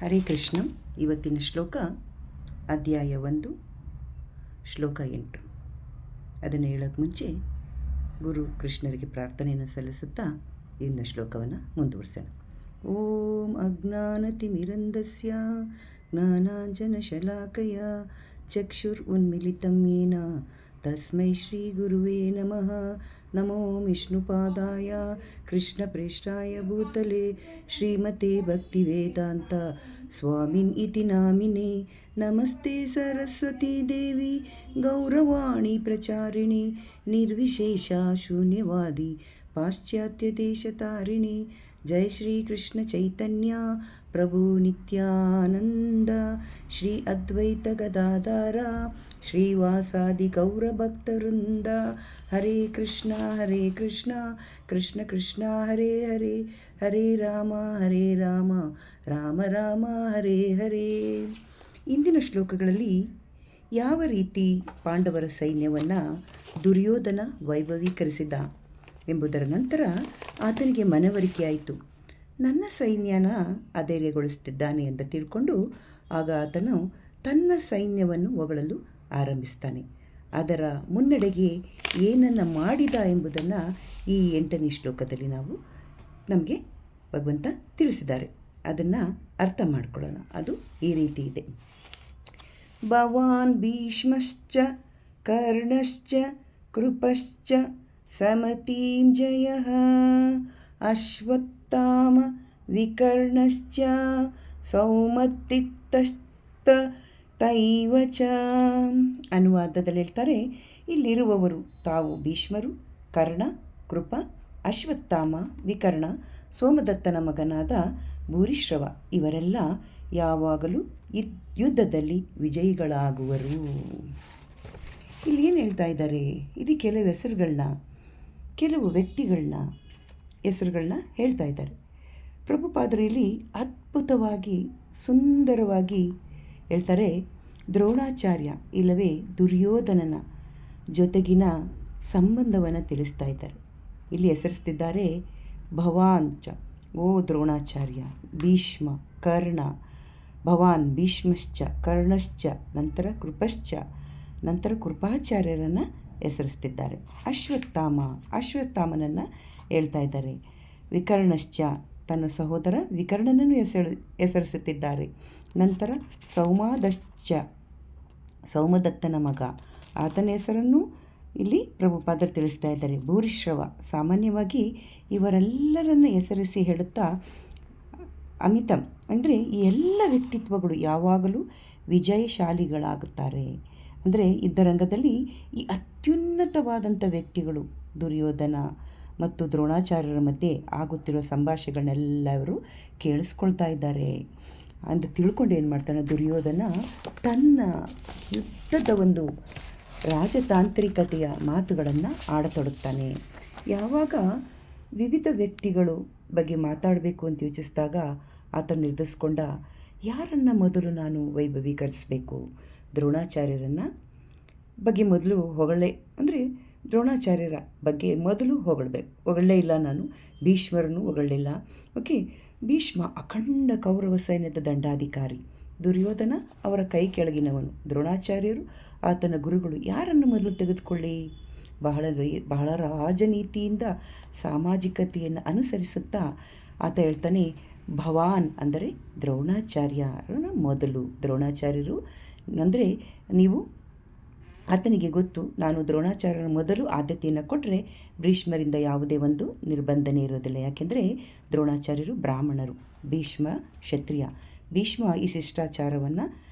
ಹರೇ ಕೃಷ್ಣ. ಇವತ್ತಿನ ಶ್ಲೋಕ ಅಧ್ಯಾಯ 1 ಶ್ಲೋಕ 8. ಅದನ್ನು ಹೇಳೋಕ್ಕೆ ಮುಂಚೆ ಗುರು ಕೃಷ್ಣರಿಗೆ ಪ್ರಾರ್ಥನೆಯನ್ನು ಸಲ್ಲಿಸುತ್ತಾ ಇಂದ ಶ್ಲೋಕವನ್ನು ಮುಂದುವರಿಸೋಣ. ಓಂ ಅಜ್ಞಾನತಿಮಿರಂಧಸ್ಯ ಜ್ಞಾನಾಂಜನಶಲಾಕಯ ಚಕ್ಷುರುನ್ಮಿಲಿತಂ ಯೇನ ತಸ್ಮೈ ಶ್ರೀ ಗುರುವೇ ನಮಃ. ನಮೋ ವಿಷ್ಣುಪಾದಾಯ ಕೃಷ್ಣಪ್ರೇಷ್ಠಾಯ ಭೂತಲೆ ಶ್ರೀಮತೆ ಭಕ್ತಿವೇದಾಂತ ಸ್ವಾಮಿನ್ ಇತಿ ನಾಮಿನೇ. ನಮಸ್ತೆ ಸರಸ್ವತೀ ದೇವಿ ಗೌರವಾಣಿ ಪ್ರಚಾರಿಣಿ ನಿರ್ವಿಶೇಷ ಶೂನ್ಯವಾದಿ ಪಾಶ್ಚಾತ್ಯ ದೇಶತಾರಿಣಿ. ಜೈ ಶ್ರೀ ಕೃಷ್ಣ ಚೈತನ್ಯ ಪ್ರಭು ನಿತ್ಯಾನಂದ ಶ್ರೀ ಅದ್ವೈತ ಗದಾಧಾರ ಶ್ರೀವಾಸಾದಿ ಗೌರ ಭಕ್ತವೃಂದ. ಹರೇ ಕೃಷ್ಣ ಕೃಷ್ಣ ಕೃಷ್ಣ ಹರೇ ಹರೇ, ಹರೇ ರಾಮ ರಾಮ ರಾಮ ಹರೇ ಹರೇ. ಇಂದಿನ ಶ್ಲೋಕಗಳಲ್ಲಿ ಯಾವ ರೀತಿ ಪಾಂಡವರ ಸೈನ್ಯವನ್ನು ದುರ್ಯೋಧನ ವೈಭವೀಕರಿಸಿದ ಎಂಬುದರ ನಂತರ ಆತನಿಗೆ ಮನವರಿಕೆಯಾಯಿತು. ನನ್ನ ಸೈನ್ಯನ ಅಧೈರ್ಯಗೊಳಿಸುತ್ತಿದ್ದಾನೆ ಅಂತ ತಿಳ್ಕೊಂಡು ಆಗ ಆತನು ತನ್ನ ಸೈನ್ಯವನ್ನು ಹೊಗಳಲು ಆರಂಭಿಸ್ತಾನೆ. ಅದರ ಮುನ್ನಡೆಗೆ ಏನನ್ನು ಮಾಡಿದ ಎಂಬುದನ್ನು ಈ 8ನೇ ಶ್ಲೋಕದಲ್ಲಿ ನಮಗೆ ಭಗವಂತ ತಿಳಿಸಿದ್ದಾರೆ. ಅದನ್ನು ಅರ್ಥ ಮಾಡ್ಕೊಳ್ಳೋಣ. ಅದು ಈ ರೀತಿ ಇದೆ. ಭವಾನ್ ಭೀಷ್ಮಶ್ಚ ಕರ್ಣಶ್ಚ ಕೃಪಶ್ಚ ಸಮತೀಂ ಜಯಃ ಅಶ್ವತ್ಥಾಮ ವಿಕರ್ಣಶ್ಚ ಸೌಮತ್ತಿತ್ತಸ್ತ ತೈವ ಚ. ಅನುವಾದದಲ್ಲಿ ಹೇಳ್ತಾರೆ, ಇಲ್ಲಿರುವವರು ತಾವು ಭೀಷ್ಮರು, ಕರ್ಣ, ಕೃಪ, ಅಶ್ವತ್ಥಾಮ, ವಿಕರ್ಣ, ಸೋಮದತ್ತನ ಮಗನಾದ ಭೂರಿಶ್ರವ ಇವರೆಲ್ಲ ಯಾವಾಗಲೂ ಯುದ್ಧದಲ್ಲಿ ವಿಜಯಿಗಳಾಗುವರು. ಇಲ್ಲಿ ಏನು ಹೇಳ್ತಾ ಇದ್ದಾರೆ? ಇಲ್ಲಿ ಕೆಲವು ಹೆಸರುಗಳನ್ನ, ಕೆಲವು ವ್ಯಕ್ತಿಗಳನ್ನ ಹೆಸರುಗಳನ್ನ ಹೇಳ್ತಾ ಇದ್ದಾರೆ. ಪ್ರಭುಪಾದರು ಇಲ್ಲಿ ಅದ್ಭುತವಾಗಿ ಸುಂದರವಾಗಿ ಹೇಳ್ತಾರೆ. ದ್ರೋಣಾಚಾರ್ಯ ಇಲ್ಲವೇ ದುರ್ಯೋಧನನ ಜೊತೆಗಿನ ಸಂಬಂಧವನ್ನು ತಿಳಿಸ್ತಾ ಇದ್ದಾರೆ. ಇಲ್ಲಿ ಹೆಸರಿಸ್ತಿದ್ದಾರೆ ಭವಾನ್ ಚ, ಓ ದ್ರೋಣಾಚಾರ್ಯ, ಭೀಷ್ಮ, ಕರ್ಣ, ಭವಾನ್ ಭೀಷ್ಮಶ್ಚ ಕರ್ಣಶ್ಚ, ನಂತರ ಕೃಪಶ್ಚ, ನಂತರ ಕೃಪಾಚಾರ್ಯರನ್ನು ಹೆಸರಿಸ್ತಿದ್ದಾರೆ. ಅಶ್ವತ್ಥಾಮನನ್ನು ಹೇಳ್ತಾ ಇದ್ದಾರೆ. ವಿಕರ್ಣಶ್ಚ, ತನ್ನ ಸಹೋದರ ವಿಕರ್ಣನನ್ನು ಹೆಸರಿಸುತ್ತಿದ್ದಾರೆ. ನಂತರ ಸೌಮಾದಶ್ಚ, ಸೌಮದತ್ತನ ಮಗ, ಆತನ ಹೆಸರನ್ನು ಇಲ್ಲಿ ಪ್ರಭುಪಾದರು ತಿಳಿಸ್ತಾ ಇದ್ದಾರೆ. ಭೂರಿಶ್ರವ, ಸಾಮಾನ್ಯವಾಗಿ ಇವರೆಲ್ಲರನ್ನು ಹೆಸರಿಸಿ ಹೇಳುತ್ತಾ ಅಮಿತಂ ಅಂದರೆ ಈ ಎಲ್ಲ ವ್ಯಕ್ತಿತ್ವಗಳು ಯಾವಾಗಲೂ ವಿಜಯಶಾಲಿಗಳಾಗುತ್ತಾರೆ. ಅಂದರೆ ಯುದ್ಧರಂಗದಲ್ಲಿ ಈ ಅತ್ಯುನ್ನತವಾದಂಥ ವ್ಯಕ್ತಿಗಳು ದುರ್ಯೋಧನ ಮತ್ತು ದ್ರೋಣಾಚಾರ್ಯರ ಮಧ್ಯೆ ಆಗುತ್ತಿರುವ ಸಂಭಾಷಣೆಗಳನ್ನೆಲ್ಲ ಅವರು ಕೇಳಿಸ್ಕೊಳ್ತಾ ಇದ್ದಾರೆ ಅಂತ ತಿಳ್ಕೊಂಡು ಏನು ಮಾಡ್ತಾನೆ ದುರ್ಯೋಧನ, ತನ್ನ ಯುದ್ಧದ ಒಂದು ರಾಜತಾಂತ್ರಿಕತೆಯ ಮಾತುಗಳನ್ನು ಆಡತೊಡಗ್ತಾನೆ. ಯಾವಾಗ ವಿವಿಧ ವ್ಯಕ್ತಿಗಳು ಬಗ್ಗೆ ಮಾತಾಡಬೇಕು ಅಂತ ಯೋಚಿಸಿದಾಗ ಆತ ನಿರ್ಧರಿಸ್ಕೊಂಡ, ಯಾರನ್ನು ಮೊದಲು ನಾನು ವೈಭವೀಕರಿಸಬೇಕು? ದ್ರೋಣಾಚಾರ್ಯರನ್ನು ಬಗ್ಗೆ ಮೊದಲು ಅಂದರೆ ದ್ರೋಣಾಚಾರ್ಯರ ಬಗ್ಗೆ ಮೊದಲು ಹೊಗಳೇ ಇಲ್ಲ ನಾನು. ಭೀಷ್ಮರನ್ನು ಹೊಗಳಿಲ್ಲ. ಓಕೆ, ಭೀಷ್ಮ ಅಖಂಡ ಕೌರವ ಸೈನ್ಯದ ದಂಡಾಧಿಕಾರಿ, ದುರ್ಯೋಧನ ಅವರ ಕೈ ಕೆಳಗಿನವನು, ದ್ರೋಣಾಚಾರ್ಯರು ಆತನ ಗುರುಗಳು. ಯಾರನ್ನು ಮೊದಲು ತೆಗೆದುಕೊಳ್ಳಿ? ಬಹಳ ರಾಜನೀತಿಯಿಂದ ಸಾಮಾಜಿಕತೆಯನ್ನು ಅನುಸರಿಸುತ್ತಾ ಆತ ಹೇಳ್ತಾನೆ, ಭವಾನ್ ಅಂದರೆ ದ್ರೋಣಾಚಾರ್ಯರನ್ನು ಮೊದಲು. ದ್ರೋಣಾಚಾರ್ಯರು ಅಂದರೆ ನೀವು, ಆತನಿಗೆ ಗೊತ್ತು, ನಾನು ದ್ರೋಣಾಚಾರ್ಯರ ಮೊದಲು ಆದ್ಯತೆಯನ್ನು ಕೊಟ್ಟರೆ ಭೀಷ್ಮರಿಂದ ಯಾವುದೇ ಒಂದು ನಿರ್ಬಂಧನೆ ಇರೋದಿಲ್ಲ. ಯಾಕೆಂದರೆ ದ್ರೋಣಾಚಾರ್ಯರು ಬ್ರಾಹ್ಮಣರು, ಭೀಷ್ಮ ಕ್ಷತ್ರಿಯ. ಭೀಷ್ಮ ಈ ಶಿಷ್ಟಾಚಾರವನ್ನು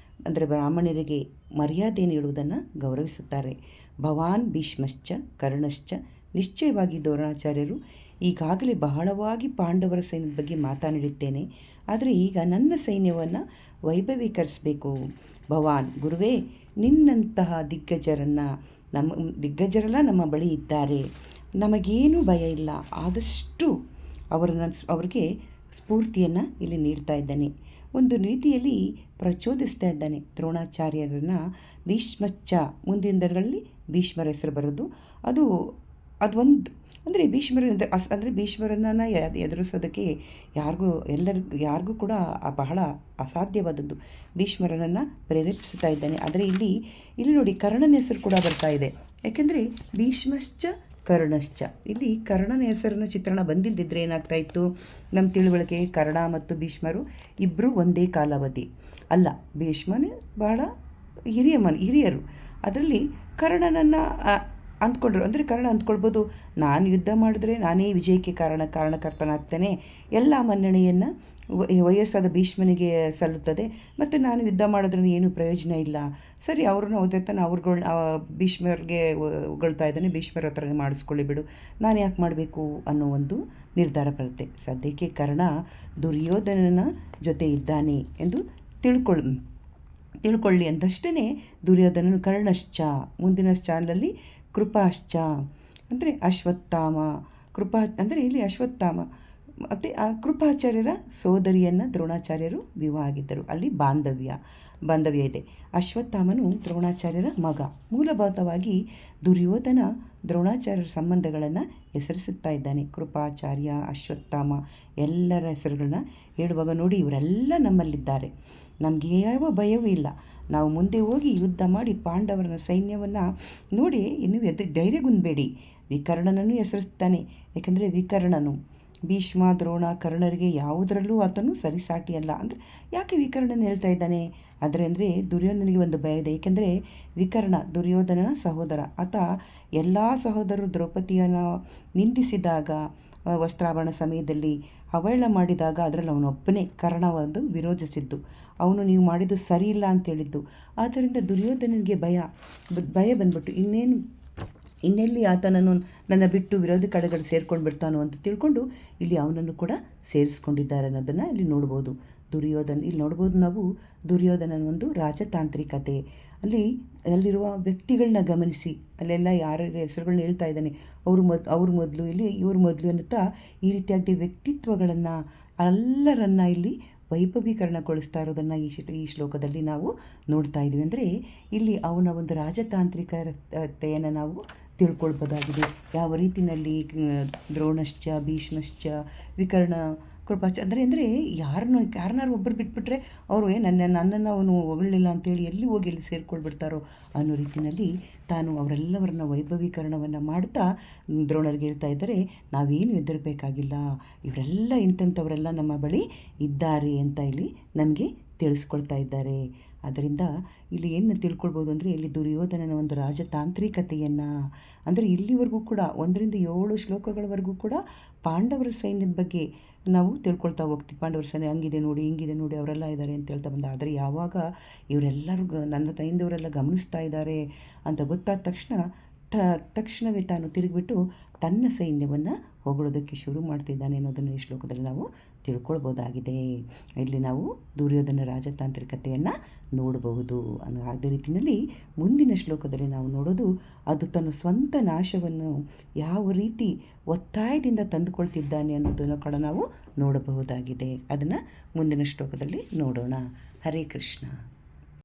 ಅಂದರೆ ಬ್ರಾಹ್ಮಣರಿಗೆ ಮರ್ಯಾದೆ ನೀಡುವುದನ್ನು ಗೌರವಿಸುತ್ತಾರೆ. ಭವಾನ್ ಭೀಷ್ಮಶ್ಚ ಕರ್ಣಶ್ಚ, ನಿಶ್ಚಯವಾಗಿ ದ್ರೋಣಾಚಾರ್ಯರು ಈಗಾಗಲೇ ಬಹಳವಾಗಿ ಪಾಂಡವರ ಸೈನ್ಯದ ಬಗ್ಗೆ ಮಾತನಾಡಿದ್ದೇನೆ, ಆದರೆ ಈಗ ನನ್ನ ಸೈನ್ಯವನ್ನು ವೈಭವೀಕರಿಸಬೇಕು. ಭವಾನ್ ಗುರುವೇ, ನಿನ್ನಂತಹ ದಿಗ್ಗಜರೆಲ್ಲ ನಮ್ಮ ಬಳಿ ಇದ್ದಾರೆ, ನಮಗೇನೂ ಭಯ ಇಲ್ಲ. ಆದಷ್ಟು ಅವ್ರಿಗೆ ಸ್ಫೂರ್ತಿಯನ್ನು ಇಲ್ಲಿ ನೀಡ್ತಾ ಇದ್ದಾನೆ, ಒಂದು ರೀತಿಯಲ್ಲಿ ಪ್ರಚೋದಿಸ್ತಾ ಇದ್ದಾನೆ ದ್ರೋಣಾಚಾರ್ಯರನ್ನು. ಭೀಷ್ಮಚ್ಚ ಮುಂದಿನ ದಿನಗಳಲ್ಲಿ ಭೀಷ್ಮರ ಹೆಸರು ಬರೋದು, ಅದು ಅದೊಂದು ಅಂದರೆ ಭೀಷ್ಮರನ್ನು ಎದುರಿಸೋದಕ್ಕೆ ಯಾರಿಗೂ ಕೂಡ ಬಹಳ ಅಸಾಧ್ಯವಾದದ್ದು. ಭೀಷ್ಮರನ್ನು ಪ್ರೇರೇಪಿಸ್ತಾ ಇದ್ದಾನೆ. ಆದರೆ ಇಲ್ಲಿ ನೋಡಿ ಕರ್ಣನ ಹೆಸರು ಕೂಡ ಬರ್ತಾ ಇದೆ. ಯಾಕೆಂದರೆ ಭೀಷ್ಮಶ್ಚ ಕರ್ಣಶ್ಚ, ಇಲ್ಲಿ ಕರ್ಣನ ಹೆಸರಿನ ಚಿತ್ರಣ ಬಂದಿಲ್ಲದಿದ್ದರೆ ಏನಾಗ್ತಾ ಇತ್ತು? ನಮ್ಮ ತಿಳುವಳಿಕೆ ಕರ್ಣ ಮತ್ತು ಭೀಷ್ಮರು ಇಬ್ಬರು ಒಂದೇ ಕಾಲಾವಧಿ ಅಲ್ಲ. ಭೀಷ್ಮನು ಬಹಳ ಹಿರಿಯರು. ಅದರಲ್ಲಿ ಕರ್ಣನನ್ನು ಅಂದ್ಕೊಂಡ್ರು. ಅಂದರೆ ಕರ್ಣ ಅಂದ್ಕೊಳ್ಬೋದು, ನಾನು ಯುದ್ಧ ಮಾಡಿದ್ರೆ ನಾನೇ ವಿಜಯಕ್ಕೆ ಕಾರಣಕರ್ತನಾಗ್ತೇನೆ, ಎಲ್ಲ ಮನ್ನಣೆಯನ್ನು ವಯಸ್ಸಾದ ಭೀಷ್ಮನಿಗೆ ಸಲ್ಲುತ್ತದೆ, ಮತ್ತು ನಾನು ಯುದ್ಧ ಮಾಡೋದ್ರಿಂದ ಏನೂ ಪ್ರಯೋಜನ ಇಲ್ಲ. ಸರಿ, ಅವ್ರನ್ನ ಓದಿರ್ತಾನೆ, ಭೀಷ್ಮರಿಗೆ ಹೊಗಳ್ತಾ ಇದ್ದಾನೆ, ಭೀಷ್ಮರ ಹತ್ರನೇ ಮಾಡಿಸ್ಕೊಳ್ಳಿ ಬಿಡು, ನಾನು ಯಾಕೆ ಮಾಡಬೇಕು ಅನ್ನೋ ಒಂದು ನಿರ್ಧಾರ ಬರುತ್ತೆ. ಸದ್ಯಕ್ಕೆ ಕರ್ಣ ದುರ್ಯೋಧನನ ಜೊತೆ ಇದ್ದಾನೆ ಎಂದು ತಿಳ್ಕೊಳ್ಳಿ ಅಂತಷ್ಟೇ ದುರ್ಯೋಧನನು ಕರ್ಣಶ್ಚ, ಮುಂದಿನ ಚಾನಲಲ್ಲಿ ಕೃಪಾಶ್ಚ ಅಂದರೆ ಅಶ್ವತ್ಥಾಮ, ಅಂದರೆ ಇಲ್ಲಿ ಅಶ್ವತ್ಥಾಮ ಮತ್ತು ಆ ಕೃಪಾಚಾರ್ಯರ ಸೋದರಿಯನ್ನು ದ್ರೋಣಾಚಾರ್ಯರು ವಿವಾಹ ಆಗಿದ್ದರು. ಅಲ್ಲಿ ಬಾಂಧವ್ಯ ಇದೆ. ಅಶ್ವತ್ಥಾಮನು ದ್ರೋಣಾಚಾರ್ಯರ ಮಗ. ಮೂಲಭೂತವಾಗಿ ದುರ್ಯೋಧನ ದ್ರೋಣಾಚಾರ್ಯರ ಸಂಬಂಧಗಳನ್ನು ಹೆಸರಿಸುತ್ತಾ ಇದ್ದಾನೆ. ಕೃಪಾಚಾರ್ಯ, ಅಶ್ವತ್ಥಾಮ ಎಲ್ಲರ ಹೆಸರುಗಳನ್ನ ಹೇಳುವಾಗ ನೋಡಿ, ಇವರೆಲ್ಲ ನಮ್ಮಲ್ಲಿದ್ದಾರೆ, ನಮಗೆ ಯಾವ ಭಯವೂ ಇಲ್ಲ, ನಾವು ಮುಂದೆ ಹೋಗಿ ಯುದ್ಧ ಮಾಡಿ ಪಾಂಡವರ ಸೈನ್ಯವನ್ನು ನೋಡಿ ಇನ್ನು ಧೈರ್ಯಗುಂದಬೇಡಿ. ವಿಕರ್ಣನನ್ನು ಹೆಸರಿಸ್ತಾನೆ. ಯಾಕೆಂದರೆ ವಿಕರ್ಣನು ಭೀಷ್ಮ, ದ್ರೋಣ, ಕರ್ಣರಿಗೆ ಯಾವುದರಲ್ಲೂ ಆತನು ಸರಿಸಾಟಿಯಲ್ಲ. ಅಂದರೆ ಯಾಕೆ ವಿಕರ್ಣನ ಹೇಳ್ತಾ ಇದ್ದಾನೆ? ಅಂದರೆ ದುರ್ಯೋಧನಿಗೆ ಒಂದು ಭಯ ಇದೆ. ಏಕೆಂದರೆ ವಿಕರ್ಣ ದುರ್ಯೋಧನನ ಸಹೋದರ. ಆತ ಎಲ್ಲ ಸಹೋದರರು ದ್ರೌಪದಿಯನ್ನು ನಿಂದಿಸಿದಾಗ, ವಸ್ತ್ರಾಭರಣ ಸಮಯದಲ್ಲಿ ಅವಹೇಳನ ಮಾಡಿದಾಗ ಅದರಲ್ಲಿ ಅವನೊಬ್ಬನೇ ಕರ್ಣ ವಿರೋಧಿಸಿದ್ದು. ಅವನು ನೀವು ಮಾಡಿದ್ದು ಸರಿ ಇಲ್ಲ ಅಂತ ಹೇಳಿದ್ದು. ಆದ್ದರಿಂದ ದುರ್ಯೋಧನನಿಗೆ ಭಯ ಬಂದ್ಬಿಟ್ಟು ಇನ್ನೆಲ್ಲಿ ಆತನನ್ನು ನನ್ನ ಬಿಟ್ಟು ವಿರೋಧಿ ಕಡೆಗಳು ಸೇರ್ಕೊಂಡು ಬಿಡ್ತಾನೋ ಅಂತ ತಿಳ್ಕೊಂಡು ಇಲ್ಲಿ ಅವನನ್ನು ಕೂಡ ಸೇರಿಸ್ಕೊಂಡಿದ್ದಾರೆ ಅನ್ನೋದನ್ನು ಇಲ್ಲಿ ನೋಡ್ಬೋದು. ಇಲ್ಲಿ ನೋಡ್ಬೋದು ನಾವು ದುರ್ಯೋಧನನ ಒಂದು ರಾಜತಾಂತ್ರಿಕತೆ. ಅಲ್ಲಿರುವ ವ್ಯಕ್ತಿಗಳನ್ನ ಗಮನಿಸಿ, ಅಲ್ಲೆಲ್ಲ ಯಾರ್ಯಾರ ಹೆಸರುಗಳನ್ನ ಹೇಳ್ತಾ ಇದ್ದಾನೆ, ಅವ್ರ ಮೊದಲು ಇಲ್ಲಿ ಇವ್ರ ಮೊದಲು ಅನ್ನುತ್ತಾ ಈ ರೀತಿಯಾಗಿ ವ್ಯಕ್ತಿತ್ವಗಳನ್ನು ಎಲ್ಲರನ್ನ ಇಲ್ಲಿ ವೈಭವೀಕರಣಗೊಳಿಸ್ತಾ ಇರೋದನ್ನು ಈ ಶ್ಲೋಕದಲ್ಲಿ ನಾವು ನೋಡ್ತಾ ಇದ್ದೀವಿ. ಅಂದರೆ ಇಲ್ಲಿ ಅವನ ಒಂದು ರಾಜತಾಂತ್ರಿಕತೆಯನ್ನು ನಾವು ತಿಳ್ಕೊಳ್ಬೋದಾಗಿದೆ. ಯಾವ ರೀತಿಯಲ್ಲಿ ದ್ರೋಣಶ್ಚ, ಭೀಷ್ಮಶ್ಚ, ವಿಕರ್ಣ, ಕೃಪಾಚ ಅಂದರೆ ಯಾರನ್ನಾರು ಒಬ್ಬರು ಬಿಟ್ಬಿಟ್ರೆ ಅವರು ನನ್ನನ್ನು ಅವನು ಹೊಗಳಲಿಲ್ಲ ಅಂತೇಳಿ ಎಲ್ಲಿ ಸೇರ್ಕೊಳ್ಬಿಡ್ತಾರೋ ಅನ್ನೋ ರೀತಿಯಲ್ಲಿ ತಾನು ಅವರೆಲ್ಲವರನ್ನ ವೈಭವೀಕರಣವನ್ನು ಮಾಡ್ತಾ ದ್ರೋಣರಿಗೆ ಹೇಳ್ತಾ ಇದ್ದಾರೆ, ನಾವೇನು ಹೆದರಬೇಕಾಗಿಲ್ಲ, ಇವರೆಲ್ಲ ಇಂಥವರೆಲ್ಲ ನಮ್ಮ ಬಳಿ ಇದ್ದಾರೆ ಅಂತ ಇಲ್ಲಿ ನಮಗೆ ತಿಳಿಸ್ಕೊಳ್ತಾ ಇದ್ದಾರೆ. ಆದ್ದರಿಂದ ಇಲ್ಲಿ ಏನು ತಿಳ್ಕೊಳ್ಬೋದು ಅಂದರೆ ಇಲ್ಲಿ ದುರ್ಯೋಧನನ ಒಂದು ರಾಜತಾಂತ್ರಿಕತೆಯನ್ನು, ಅಂದರೆ ಇಲ್ಲಿವರೆಗೂ ಕೂಡ 1-7 ಶ್ಲೋಕಗಳವರೆಗೂ ಕೂಡ ಪಾಂಡವರ ಸೈನ್ಯದ ಬಗ್ಗೆ ನಾವು ತಿಳ್ಕೊಳ್ತಾ ಹೋಗ್ತೀವಿ. ಪಾಂಡವರ ಸೈನ್ಯ ಹಂಗಿದೆ ನೋಡಿ, ಹಿಂಗಿದೆ ನೋಡಿ, ಅವರೆಲ್ಲ ಇದ್ದಾರೆ ಅಂತ ಹೇಳ್ತಾ ಬಂದ. ಆದರೆ ಯಾವಾಗ ಇವರೆಲ್ಲರೂ ನನ್ನ ತಂದೆಯವರೆಲ್ಲ ಗಮನಿಸ್ತಾ ಇದ್ದಾರೆ ಅಂತ ಗೊತ್ತಾದ ತಕ್ಷಣವೇ ತಾನು ತಿರುಗಿಬಿಟ್ಟು ತನ್ನ ಸೈನ್ಯವನ್ನು ಹೊಗಳೋದಕ್ಕೆ ಶುರು ಮಾಡ್ತಿದ್ದಾನೆ ಅನ್ನೋದನ್ನು ಈ ಶ್ಲೋಕದಲ್ಲಿ ನಾವು ತಿಳ್ಕೊಳ್ಬೋದಾಗಿದೆ. ಇಲ್ಲಿ ನಾವು ದುರ್ಯೋಧನ ರಾಜತಾಂತ್ರಿಕತೆಯನ್ನು ನೋಡಬಹುದು. ಅದೇ ರೀತಿಯಲ್ಲಿ ಮುಂದಿನ ಶ್ಲೋಕದಲ್ಲಿ ನಾವು ನೋಡೋದು, ಅದು ತನ್ನ ಸ್ವಂತ ನಾಶವನ್ನು ಯಾವ ರೀತಿ ಒತ್ತಾಯದಿಂದ ತಂದುಕೊಳ್ತಿದ್ದಾನೆ ಅನ್ನೋದನ್ನು ಕೂಡ ನಾವು ನೋಡಬಹುದಾಗಿದೆ. ಅದನ್ನು ಮುಂದಿನ ಶ್ಲೋಕದಲ್ಲಿ ನೋಡೋಣ. ಹರೇ ಕೃಷ್ಣ.